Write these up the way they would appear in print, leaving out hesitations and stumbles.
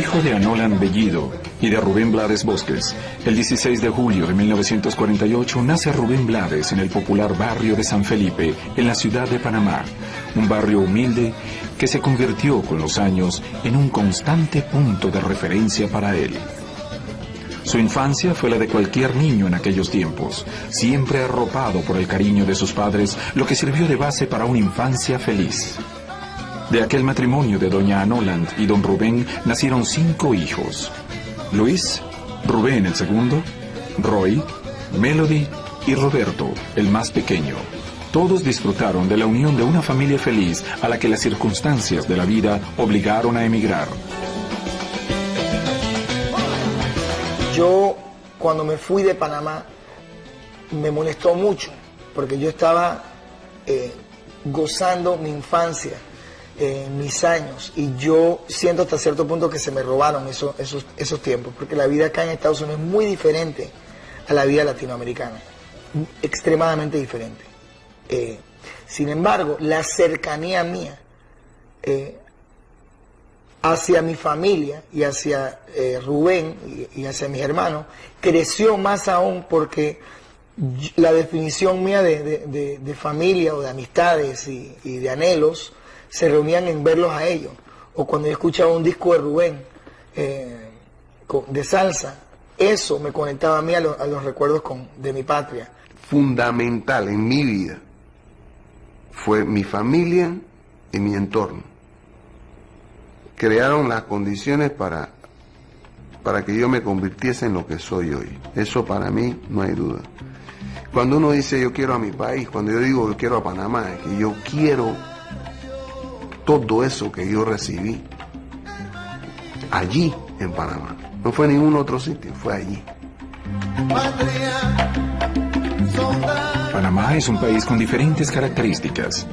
Hijo de Anolan Bellido y de Rubén Blades Bosques, el 16 de julio de 1948 nace Rubén Blades en el popular barrio de San Felipe, en la ciudad de Panamá, un barrio humilde que se convirtió con los años en un constante punto de referencia para él. Su infancia fue la de cualquier niño en aquellos tiempos, siempre arropado por el cariño de sus padres, lo que sirvió de base para una infancia feliz. De aquel matrimonio de doña Anolan y don Rubén nacieron 5 hijos: Luis, Rubén el segundo, Roy, Melody y Roberto, el más pequeño. Todos disfrutaron de la unión de una familia feliz a la que las circunstancias de la vida obligaron a emigrar. Yo, cuando me fui de Panamá, me molestó mucho, porque yo estaba gozando mi infancia, mis años, y yo siento hasta cierto punto que se me robaron esos tiempos, porque la vida acá en Estados Unidos es muy diferente a la vida latinoamericana, extremadamente diferente. Sin embargo, la cercanía mía hacia mi familia y hacia Rubén y hacia mis hermanos creció más aún, porque la definición mía de familia o de amistades y de anhelos se reunían en verlos a ellos, o cuando yo escuchaba un disco de Rubén de salsa, eso me conectaba a mí a los recuerdos de mi patria. Fundamental en mi vida fue mi familia y mi entorno. Crearon las condiciones para que yo me convirtiese en lo que soy hoy. Eso para mí no hay duda. Cuando uno dice yo quiero a mi país, cuando yo digo yo quiero a Panamá, es que yo quiero todo eso que yo recibí allí en Panamá. No fue en ningún otro sitio, fue allí. Panamá es un país con diferentes características.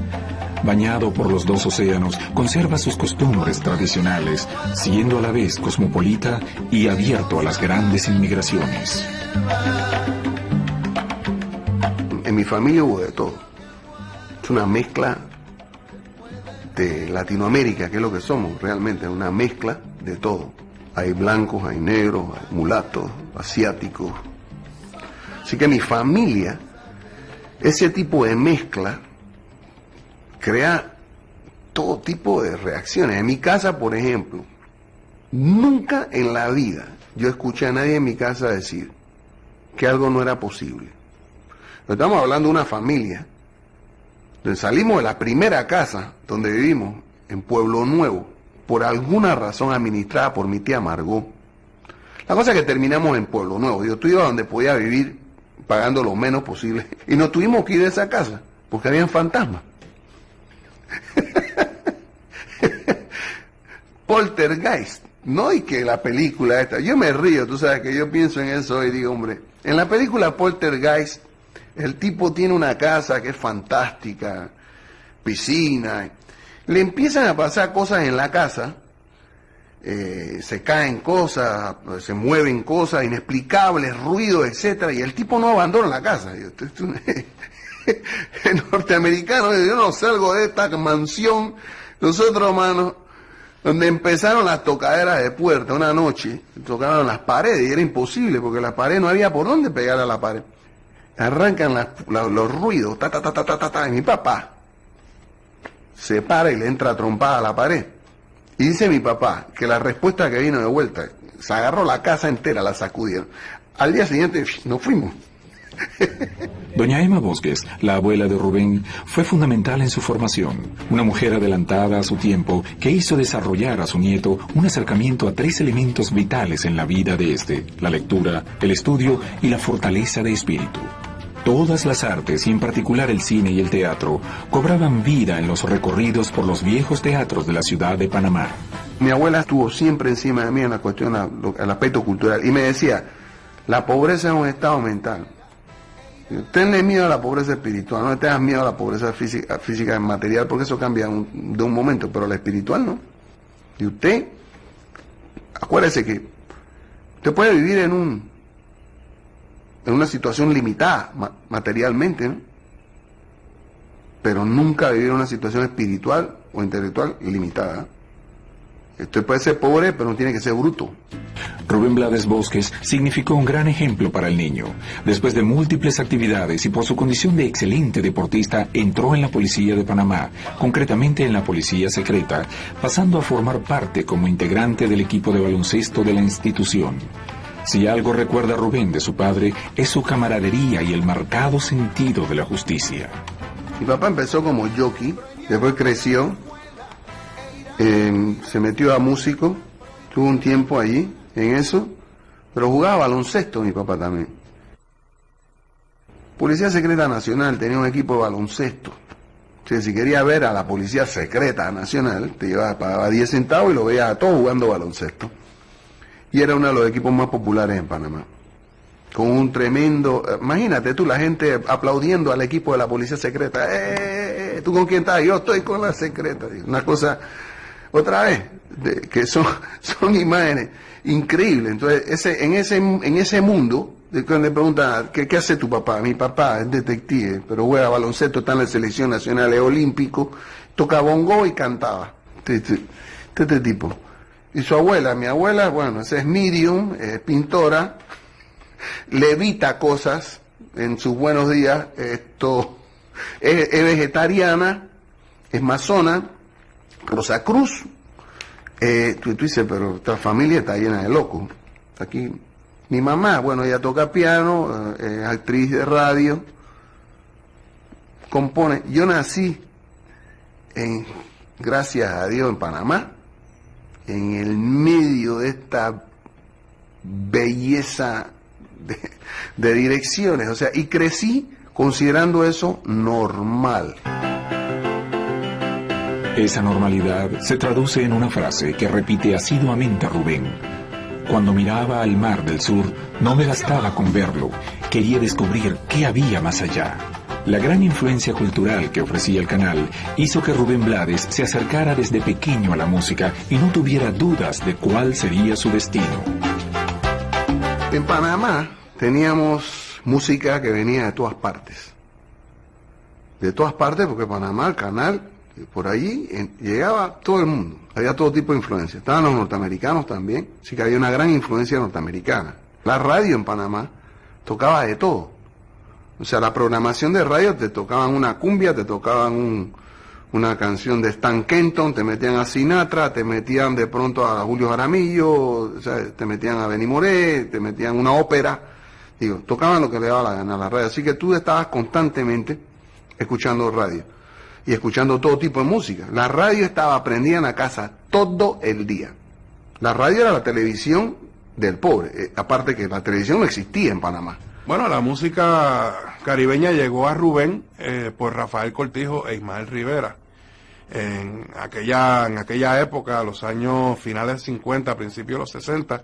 Bañado por los 2 océanos, conserva sus costumbres tradicionales, siendo a la vez cosmopolita y abierto a las grandes inmigraciones. En mi familia hubo de todo. Es una mezcla de Latinoamérica, que es lo que somos realmente, una mezcla de todo. Hay blancos, hay negros, hay mulatos, asiáticos. Así que mi familia, ese tipo de mezcla, crea todo tipo de reacciones. En mi casa, por ejemplo, nunca en la vida yo escuché a nadie en mi casa decir que algo no era posible. Estamos hablando de una familia. Entonces salimos de la primera casa donde vivimos, en Pueblo Nuevo, por alguna razón administrada por mi tía Margot. La cosa es que terminamos en Pueblo Nuevo. Yo iba donde podía vivir pagando lo menos posible. Y nos tuvimos que ir de esa casa porque habían fantasmas. Poltergeist, no, y que la película esta, yo me río, tú sabes que yo pienso en eso y digo, hombre, en la película Poltergeist, el tipo tiene una casa que es fantástica, piscina, le empiezan a pasar cosas en la casa, se caen cosas, se mueven cosas inexplicables, ruidos, etcétera, y el tipo no abandona la casa. El norteamericano, yo no salgo de esta mansión. Nosotros, hermanos, donde empezaron las tocaderas de puerta, una noche tocaron las paredes y era imposible porque la pared no había por dónde pegar a la pared. Arrancan los ruidos, ta, ta, ta, ta, ta, ta, ta, y mi papá se para y le entra trompada a la pared. Y dice mi papá que la respuesta que vino de vuelta, se agarró la casa entera, la sacudieron. Al día siguiente nos fuimos. Doña Emma Bosques, la abuela de Rubén, fue fundamental en su formación. Una mujer adelantada a su tiempo que hizo desarrollar a su nieto un acercamiento a 3 elementos vitales en la vida de este: la lectura, el estudio y la fortaleza de espíritu. Todas las artes, y en particular el cine y el teatro, cobraban vida en los recorridos por los viejos teatros de la ciudad de Panamá. Mi abuela estuvo siempre encima de mí en la cuestión, el aspecto cultural, y me decía, la pobreza es un estado mental. Tenle miedo a la pobreza espiritual, no le tengas miedo a la pobreza física y material, porque eso cambia de un momento, pero la espiritual no. Y usted, acuérdese que usted puede vivir en una situación limitada materialmente, ¿no? Pero nunca vivir en una situación espiritual o intelectual limitada. Usted puede ser pobre, pero no tiene que ser bruto. Rubén Blades Bosques significó un gran ejemplo para el niño. Después de múltiples actividades y por su condición de excelente deportista, entró en la Policía de Panamá, concretamente en la Policía Secreta, pasando a formar parte como integrante del equipo de baloncesto de la institución. Si algo recuerda Rubén de su padre, es su camaradería y el marcado sentido de la justicia. Mi papá empezó como jockey, después creció, se metió a músico, tuvo un tiempo allí en eso, pero jugaba baloncesto mi papá también. Policía Secreta Nacional tenía un equipo de baloncesto. O sea, si quería ver a la Policía Secreta Nacional, te llevaba, pagaba 10 centavos y lo veía a todos jugando baloncesto. Y era uno de los equipos más populares en Panamá. Con un tremendo... Imagínate tú, la gente aplaudiendo al equipo de la Policía Secreta. ¿Tú con quién estás? Yo estoy con la secreta. Una cosa, otra vez, que son imágenes increíbles. Entonces, en ese mundo, cuando le preguntan, ¿qué hace tu papá? Mi papá es detective, pero juega baloncesto, está en la selección nacional, es olímpico, toca bongo y cantaba. Este tipo. Y su abuela, mi abuela, bueno, esa es medium, es pintora, levita cosas en sus buenos días, es vegetariana, es masona, Rosacruz. Tú dices, pero esta familia está llena de locos. Aquí, mi mamá, bueno, ella toca piano, es actriz de radio, compone. Yo nací, gracias a Dios, en Panamá, en el medio de esta belleza de direcciones, o sea, y crecí considerando eso normal. Esa normalidad se traduce en una frase que repite asiduamente Rubén. Cuando miraba al mar del sur, no me bastaba con verlo, quería descubrir qué había más allá. La gran influencia cultural que ofrecía el canal hizo que Rubén Blades se acercara desde pequeño a la música y no tuviera dudas de cuál sería su destino. En Panamá teníamos música que venía de todas partes. De todas partes, porque Panamá, el canal, por allí llegaba todo el mundo. Había todo tipo de influencia. Estaban los norteamericanos también, así que había una gran influencia norteamericana. La radio en Panamá tocaba de todo. O sea, la programación de radio te tocaban una cumbia, te tocaban una canción de Stan Kenton, te metían a Sinatra, te metían de pronto a Julio Jaramillo, o sea, te metían a Benny Moré, te metían una ópera. Digo, tocaban lo que le daba la gana a la radio. Así que tú estabas constantemente escuchando radio y escuchando todo tipo de música. La radio estaba prendida en la casa todo el día. La radio era la televisión del pobre, aparte que la televisión no existía en Panamá. Bueno, la música caribeña llegó a Rubén por Rafael Cortijo e Ismael Rivera. En aquella época, los años finales 50, principios de los 60,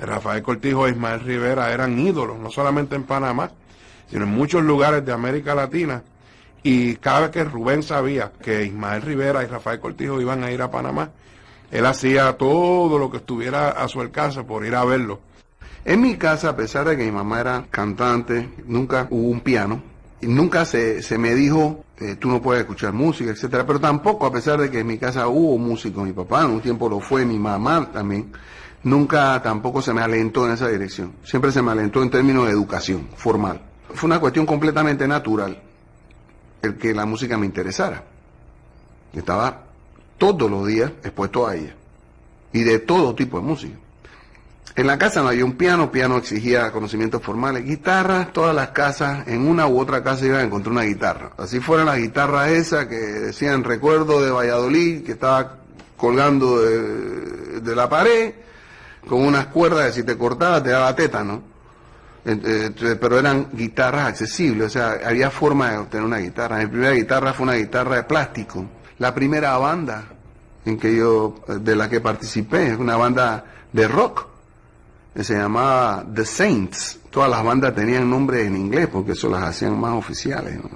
Rafael Cortijo e Ismael Rivera eran ídolos, no solamente en Panamá, sino en muchos lugares de América Latina. Y cada vez que Rubén sabía que Ismael Rivera y Rafael Cortijo iban a ir a Panamá, él hacía todo lo que estuviera a su alcance por ir a verlo. En mi casa, a pesar de que mi mamá era cantante, nunca hubo un piano, y nunca se me dijo, tú no puedes escuchar música, etcétera. Pero tampoco, a pesar de que en mi casa hubo músico, mi papá en un tiempo lo fue, mi mamá también, nunca tampoco se me alentó en esa dirección. Siempre se me alentó en términos de educación formal. Fue una cuestión completamente natural el que la música me interesara. Estaba todos los días expuesto a ella, y de todo tipo de música. En la casa no había un piano, piano exigía conocimientos formales, guitarras, todas las casas, en una u otra casa iban a encontrar una guitarra. Así fueron las guitarras esas que decían recuerdo de Valladolid, que estaba colgando de la pared, con unas cuerdas que si te cortaba te daba tétano. Pero eran guitarras accesibles, o sea, había forma de obtener una guitarra. Mi primera guitarra fue una guitarra de plástico. La primera banda de la que participé es una banda de rock, que se llamaba The Saints. Todas las bandas tenían nombres en inglés porque eso las hacían más oficiales, ¿no?